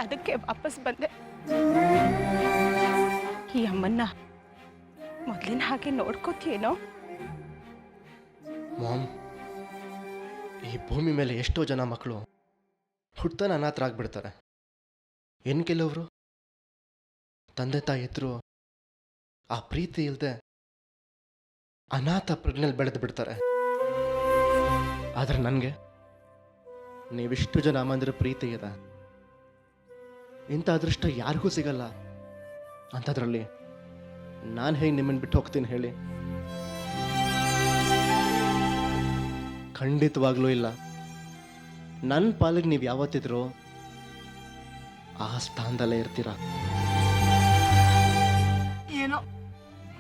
ಅದಕ್ಕೆ ವಾಪಸ್ ಬಂದೆ. ಈ ಅಮ್ಮನ್ನ ಮೊದಲಿನ ಹಾಗೆ ನೋಡ್ಕೋತೀಯೇನೋ? ಮಾಮ್, ಈ ಭೂಮಿ ಮೇಲೆ ಎಷ್ಟೋ ಜನ ಮಕ್ಕಳು ಹುಟ್ಟನ ಅನಾಥರಾಗ್ಬಿಡ್ತಾರೆ. ಇನ್ನು ಕೆಲವರು ತಂದೆ ತಾಯಿ ಇದ್ರು ಆ ಪ್ರೀತಿ ಇಲ್ಲದೆ ಅನಾಥ ಪ್ರಜ್ಞೆಯಲ್ಲಿ ಬೆಳೆದು ಬಿಡ್ತಾರೆ. ಆದರೆ ನನಗೆ ನೀವಿಷ್ಟು ಜನ ಅಮ್ಮಂದಿರ ಪ್ರೀತಿ ಇದೆ. ಇಂಥ ಅದೃಷ್ಟ ಯಾರಿಗೂ ಸಿಗಲ್ಲ. ಅಂಥದ್ರಲ್ಲಿ ನಾನು ಹೇಗೆ ನಿಮ್ಮನ್ನು ಬಿಟ್ಟು ಹೋಗ್ತೀನಿ ಹೇಳಿ? ಖಂಡಿತವಾಗ್ಲೂ ಇಲ್ಲ. ನನ್ನ ಪಾಲಿಗೆ ನೀವು ಯಾವತ್ತಿದ್ರು ಆ ಸ್ಥಾನದಲ್ಲೇ ಇರ್ತೀರಾ. ಏನೋ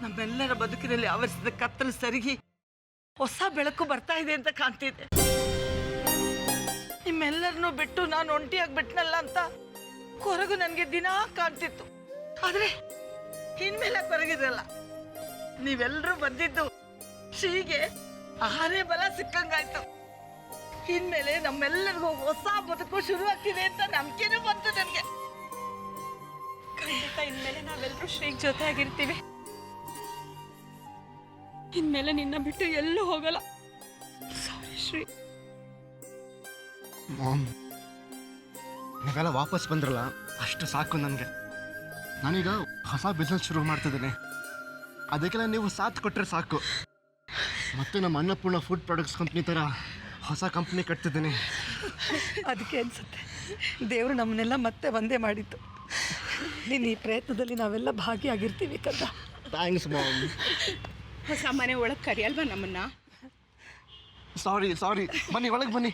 ನಮ್ಮೆಲ್ಲರ ಬದುಕಿನಲ್ಲಿ ಆವರಿಸಿದ ಕತ್ತಲು ಸರಿಗಿ ಹೊಸ ಬೆಳಕು ಬರ್ತಾ ಇದೆ ಅಂತ ಕಾಣ್ತಿದೆ. ನಿಮ್ಮೆಲ್ಲರನ್ನೂ ಬಿಟ್ಟು ನಾನು ಒಂಟಿಯಾಗಿ ಬಿಟ್ನಲ್ಲ ಅಂತ ಕೊರಗು ನನಗೆ ದಿನಾ ಕಾಣ್ತಿತ್ತು. ಆದ್ರೆ ಇನ್ಮೇಲೆ ಕೊರಗಿರಲ್ಲ. ನೀವೆಲ್ಲರೂ ಬಂದಿದ್ದು ಶ್ರೀಗೆ ಆಹಾರೇ ಬಲ ಸಿಕ್ಕಂಗಾಯ್ತು. ಇನ್ಮೇಲೆ ನಮ್ಮೆಲ್ಲರಿಗೂ ಹೊಸ ಬದುಕು ಶುರುವಾಗ್ತಿದೆ ಅಂತ ನಂಬಿಕೆನೂ ಬಂತು ನನಗೆ. ಖಂಡಿತ ಇನ್ಮೇಲೆ ನಾವೆಲ್ಲರೂ ಶ್ರೀಗ್ ಜೊತೆ ಆಗಿರ್ತೀವಿ. ಇನ್ಮೇಲೆ ನಿನ್ನ ಬಿಟ್ಟು ಎಲ್ಲೂ ಹೋಗಲ್ಲ. ಸಾರಿ ಶ್ರೀ. ಮಾಮ್, ನೀವೆಲ್ಲ ವಾಪಸ್ ಬಂದ್ರಲ್ಲ, ಅಷ್ಟು ಸಾಕು ನನಗೆ. ನಾನೀಗ ಹೊಸ ಬಿಸ್ನೆಸ್ ಶುರು ಮಾಡ್ತಿದ್ದೀನಿ. ಅದಕ್ಕೆಲ್ಲ ನೀವು ಸಾಥ್ ಕೊಟ್ಟರೆ ಸಾಕು. ಮತ್ತೆ ನಮ್ಮ ಅನ್ನಪೂರ್ಣ ಫುಡ್ ಪ್ರಾಡಕ್ಟ್ಸ್ ಕಂಪ್ನಿ ಥರ ಹೊಸ ಕಂಪ್ನಿ ಕಟ್ತಿದ್ದೀನಿ. ಅದಕ್ಕೆ ಅನ್ಸುತ್ತೆ ದೇವರು ನಮ್ಮನ್ನೆಲ್ಲ ಮತ್ತೆ ಒಂದೇ ಮಾಡಿತ್ತು. ನೀನು ಈ ಪ್ರಯತ್ನದಲ್ಲಿ ನಾವೆಲ್ಲ ಭಾಗಿಯಾಗಿರ್ತೀವಿ ಕದ. Thanks mom. ಹೊಸ ಮನೆ ಒಳಗೆ ಕರಿಯಲ್ವಾ ನಮ್ಮನ್ನ? ಸಾರಿ ಬನ್ನಿ, ಒಳಗೆ ಬನ್ನಿ.